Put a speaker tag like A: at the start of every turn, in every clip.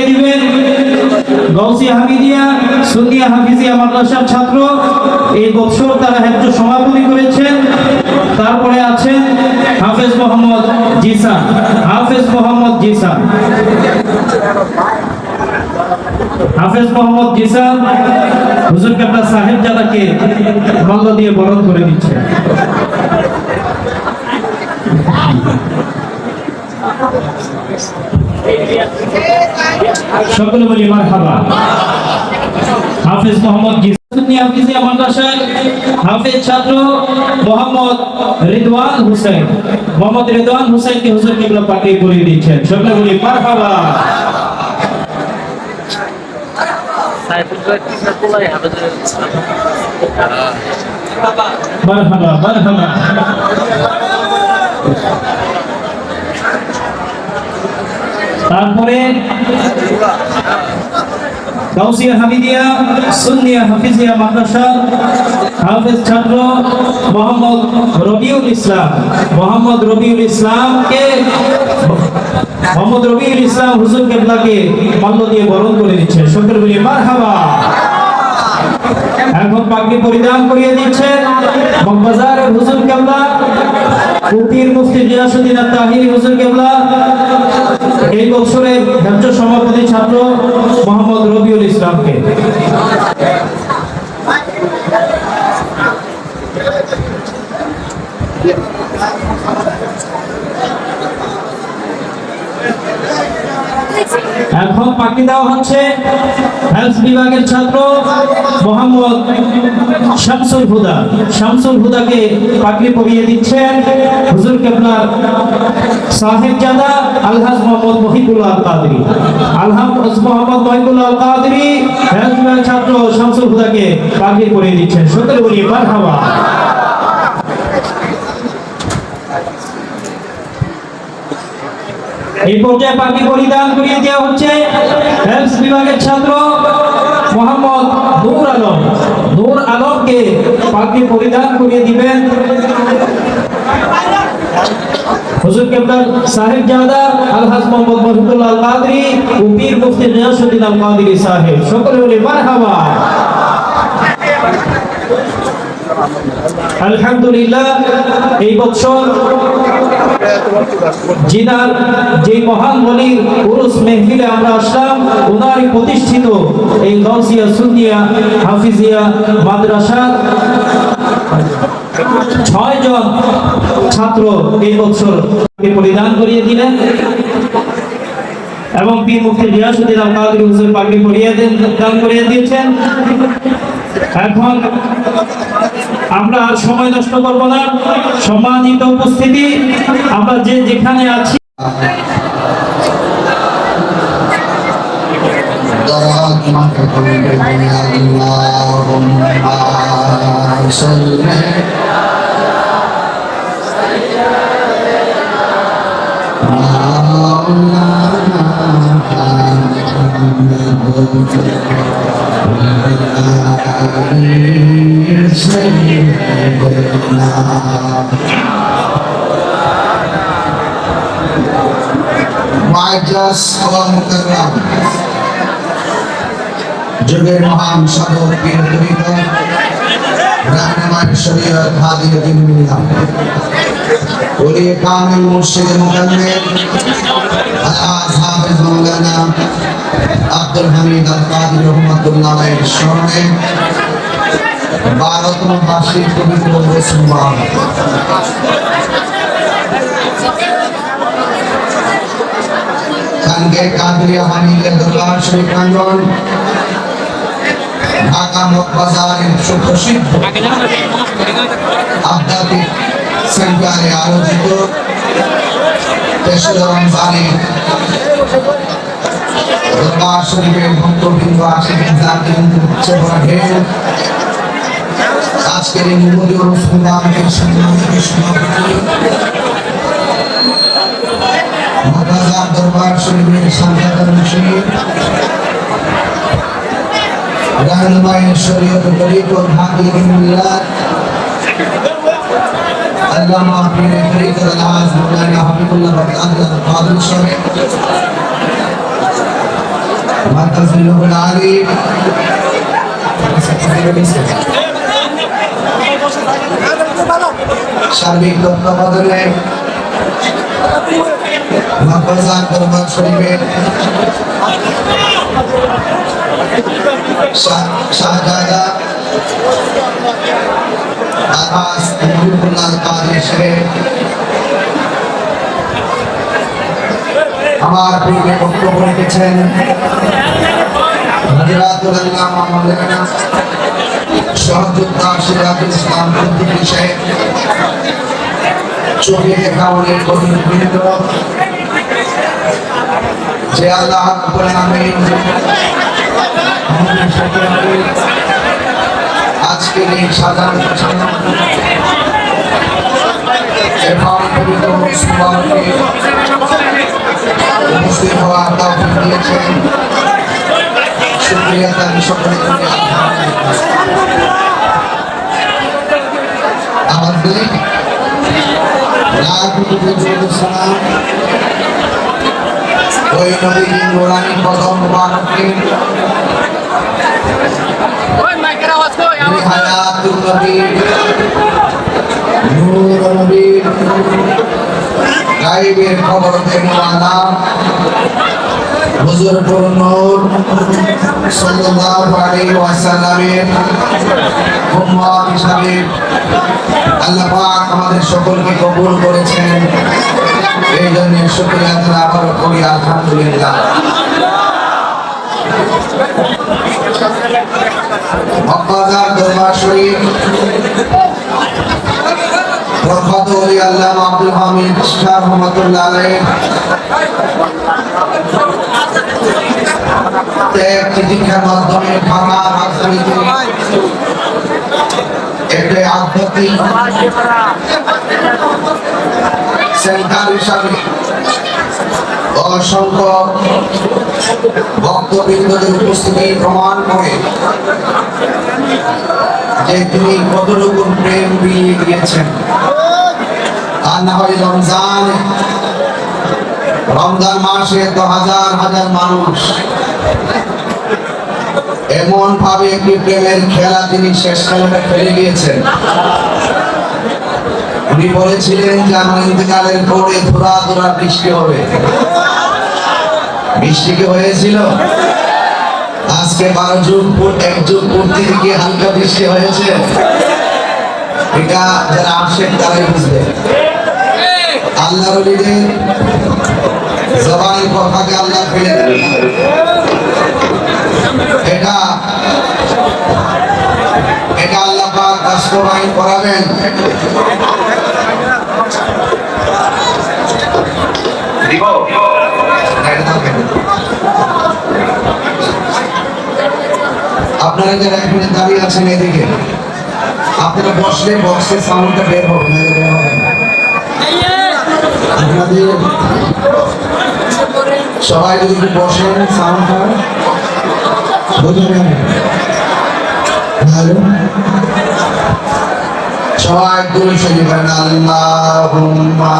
A: দিবেন গৌসিয়া হামিদিয়া সুন্নিয়া হাফিজিয়া মাদ্রাসার ছাত্র। এই বছর তারা হেফজ সমাপনী করেছেন। তারপরে আছেন হাফেজ মোহাম্মদ জিসান। হাফেজ মোহাম্মদ জিসান হুজুর কেবলা সাহেব জাদাকে মাল্য দিয়ে বরণ করে দিচ্ছে। সকলে বলি মারহাবা। হাফেজ মোহাম্মদ সুন্নি হাফিজিয়া মাদ্রাসার হাফেজ ছাত্র মোহাম্মদ রিদওয়ান হোসেন। মোহাম্মদ রিদওয়ান হোসেনকে হুজুর কিবলা পাকে করে দিচ্ছেন। সকলে বলি মারহাবা। মারহাবা মারহাবা। তারপরে গাউসিয়া হামিদিয়া সুন্নিয়া হাফিজিয়া মাদ্রাসা হাফেজ ছাত্র মোহাম্মদ রবিউল ইসলাম। মোহাম্মদ রবিউল ইসলাম হুজুর কেবলাকে মাল্য দিয়ে বরণ করে দিচ্ছে। সকলে বলি মারহাবা। এখন পাগড়ি পরিধান করিয়ে দিচ্ছেন মগবাজারের হুজুর কেবলা উকিল মুফতি গিয়াসউদ্দিন আত-তাহিরি হুজুর কেবলা। এই বছরের হেফজ সমাপনী ছাত্র মোহাম্মদ রবিউল ইসলামকে। এখন পাগড়ি দেওয়া হচ্ছে হেলথ বিভাগের ছাত্র মোহাম্মদ শামসুল হুদাকে পাগড়ি পরিয়ে দিচ্ছেন হুজুর কেবলার সাহেবজাদা আলহাজ মোহাম্মদ মহিবুল্লাহ আল কাদরি। আলহাজ মোহাম্মদ মহিবুল্লাহ আল কাদরি হেলথ বিভাগের ছাত্র শামসুল হুদাকে পাগড়ি পরিয়ে দিচ্ছেন। সকলে বলি মারহাবা। এই পর্যায়ে পাগড়ি পরিধান করিয়ে দেওয়া হচ্ছে হেলথ বিভাগের ছাত্র মোহাম্মদ নূর আলমকে পাগড়ি পরিধান করিয়ে দিবেন হুজুর কেবলার সাহেবজাদা আলহাজ মোহাম্মদ মহিবুল্লাহ আল কাদরি ও পীর মুফতি গিয়াসউদ্দিন আল কাদরি সাহেব। সকলে বলি মারহাবা। আলহামদুলিল্লাহ। এই বছর জিনার যে মহান ওলির উরুস মেহফিলে আমরা আসলাম, ওনারই প্রতিষ্ঠিত এই গাউসিয়া সুন্নিয়া হাফিজিয়া মাদ্রাসার 6 জন ছাত্র এই বছর পরিধান করিয়ে দিলেন এবং পীর মুফতি গিয়াসউদ্দিন আল কাদরি হুজুর পাগড়ি পরিয়ে দান করিয়ে দিয়েছেন। এখন আমরা আর সময় নষ্ট করব না। সম্মানিত উপস্থিতি, আমরা যে যেখানে আছি যুগের মহান সাধক পীর তরিকত রাহনুমায়ে শরীয়ত হাদি দ্বীন মিল্লাত ওলি কামিল মুর্শিদ মুকাম্মিল আলহাজ হাফেজ মাওলানা আব্দুল হামিদ আল কাদরি রহমাতুল্লাহ আলাইহির স্মরণে 12তম বার্ষিক পবিত্র রসুলবাহ খানগের কাদরিয়া হামিদের দরবার শরীফ প্রাঙ্গণ ঢাকা মগবাজারের সুপ্রসিদ্ধ আধ্যাত্মিক সেন্টারে আয়োজিত তেসরা রমজানে দরবার শরীফের ভক্তবৃন্দ আশিক জাতির উচ্চ ঢেউ আজকের এই মুমুদুর রসুলবাহের সম্মানিত সভাপতি মগবাজার দরবার শরীফের সান্তাতার মুশরিক রাহনুমায়ে শরীয়ত তরিকত হাদি দ্বীন মিল্লাত আল্লামা পীর তরিকত আলহাজ মাওলানা হাবিবুল্লাহ আল কাদরি সাহেব
B: মাতাজিলুল আলিম সার্বিক তত্ত্বাবধানে মাদ্রাসা দরবার শরীফের শাহজাদা আলহাজ মুহিবুল্লাহ কাদের সাহেব আমার পূর্বে বক্তব্য রেখেছেন। হাজরাতুল আল্লাহ মাওলানা শহীদুল্লাহ সিরাজুল ইসলাম সিদ্দিকী সাহেব চোখে খাওয়ানোর প্রতিনিধিত্ব যে আল্লাহ রাব্বুল আলামিন আমাদের সাথে আজকের এই সাধারণ উপস্থিত হওয়ার তৌফিক দিয়েছেন। শুকরিয়া তার সকলের প্রতি। আমাদের ওই নবীর নুরানি কদম মুবারকে হায়াতুল নবী নূর নবী গায়বের খবর দেওয়ালা হুজুর নূর সাল্লাল্লাহু আলাইহি ওয়াসাল্লামের উম্মত হিসাবে আল্লাহ পাক আমাদের সকলকে কবুল করেছেন। এই জন্য শুকরিয়া আদায় করি আলহামদুলিল্লাহ। মক্কার দরবার শরীফ প্রখ্যাত ওলি আল্লামা আব্দুল হামিদ শাহ রহমাতুল্লাহ আলাইহি চিঠির মাধ্যমে ঢাকা রাজধানীতে একটি আধ্যাত্মিক সেন্টার হিসাবে অসংখ্য ভক্তবৃন্দদের উপস্থিতি প্রমাণ করে যে তিনি কতটুকু প্রেম দিয়ে গিয়েছেন। আর না হয় রমজান মাসে তো হাজার হাজার মানুষ এমন ভাবে একটি প্রেমের খেলা তিনি শেষ খেলাটা খেলে গিয়েছেন। উনি বলেছিলেন যে আমার ইন্তেকালের পরে ধুরা বৃষ্টি হবে। বৃষ্টি কি হয়েছিল? আজকে 12 যুগ এক যুগ পূর্তি থেকে হালকা বৃষ্টি হয়েছে। এটা যারা আসেন তারাই বুঝবে। আল্লাহর ওলিদের জবানের কথাকে আল্লাহ ফেলে দেবেন। এটা আল্লাহ পাক বাস্তবায়ন করাবেন। আপনারা যারা এখানে দাঁড়িয়ে আছেন এদিকে, আপনারা বসলে বক্সের সাউন্ডটা বের হবে না। আপনাদের সবাই যদি বসেন সাউন্ডটা বুঝবেন ভালো। সবাই দূরে সরে যাবেন। আল্লাহুম্মা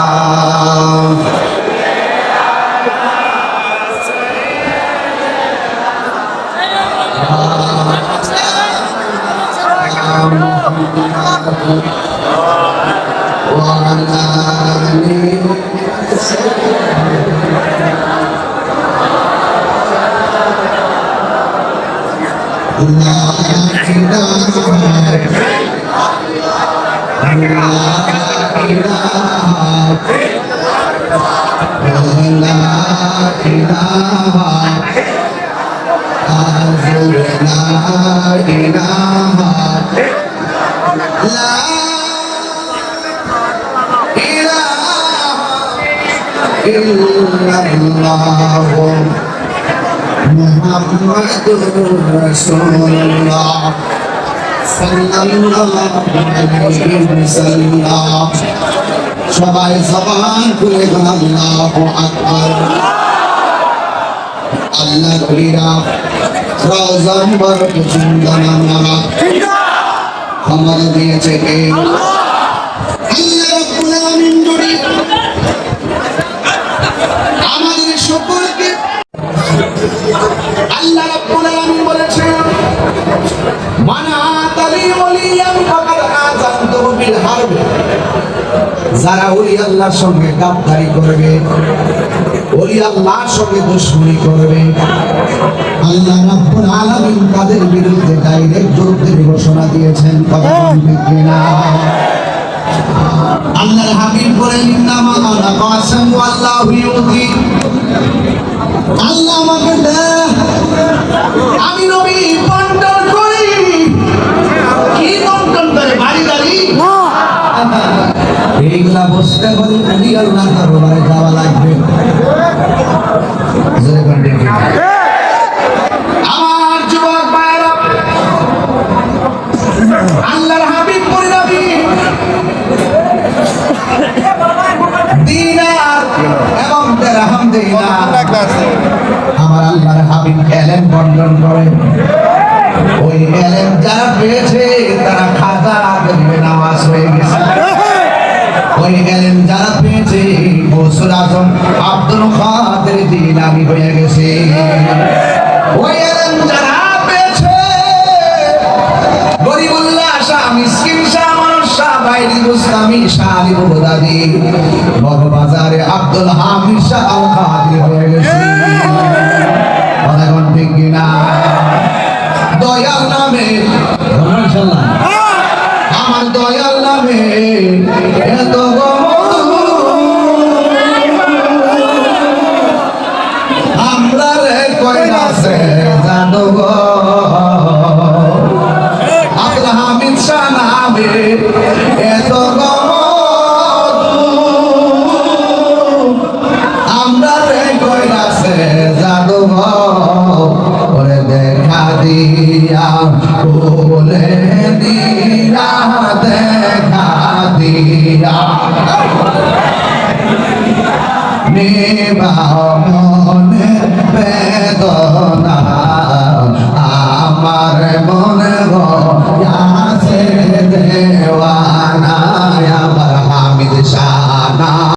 B: মুহাম্মাদুর রাসূলুল্লাহ সাল্লাল্লাহু আলাইহি ওয়াসাল্লাম। সবাই জবান খুলে আল্লাহু আকবার। আল্লাহর ওলিরা রওজা মুবারক জিন্দানামা আমাদের দিয়েছে কে? আল্লাহ রাব্বুল আলামিন জুড়ে আমাদের সকলকে আল্লাহ রাব্বুল আলামিন বলেছেন মানা তালি ওলিয়ান ফাকাদ আযানতুহু বিল হারব। যারা ওলি আল্লাহর সঙ্গে গাদ্দারি করবে, ওলি আল্লাহর সঙ্গে দুশমনি করবে, আল্লাহ রাব্বুল আলামিন তাদের বিরুদ্ধে ডাইরেক্ট যুদ্ধের ঘোষণা দিয়েছেন। কথা ঠিক কিনা? আল্লাহর হাবিব বলেন ইন্নামা আনা কাসাম আল্লাহু ইউতি। আল্লাহ আমাকে দেয়, আমি নবী বন্টন করি। কি বন্টন করে? বাড়ি গাড়ি না, এইগুলা বসতে হলে ওলি আল্লাহর দরবারে যাওয়া লাগবে। জোরে করে দেখি। আমার যুবক ভাইরা, আল্লাহর হাবিব বলেন নবী দিনার এবং দিরহাম দেই না। আমার আল্লাহর হাবিব এলেম বন্টন করে। ওই এলেম যারা পেয়েছে তারা খাজা গরিবে নামাজ হয়ে গেছে। ওই এলেম যারা পেয়েছে গৌসুল আজম আব্দুল কাদের জিলানী হয়ে গেছে। ওই এলেম যারা পেয়েছে গরিবুল্লাহ শাহ, মিসকিন শাহ, মানুষ শাহ, বাইরি মুস্তামি শাহ, আলী বগদাদি, বগবাজারে আব্দুল হামিদ শাহ আল কাদি হয়ে গেছে। কথাগণ ঠিক কিনা? দয়াল নামে, ইনশাআল্লাহ, আমার দয়াল নামে এত আমরা রে কইরাছে জানো গো, আব্দুল হামিদ শাহ নামে এত আমরা রে কইরাছে জানো গো, ওরে দেখা দিয়া বলে দিয়া দেখা দিয়া নেবা মনে বেদনা, আমার মনে গো আছে দেওয়া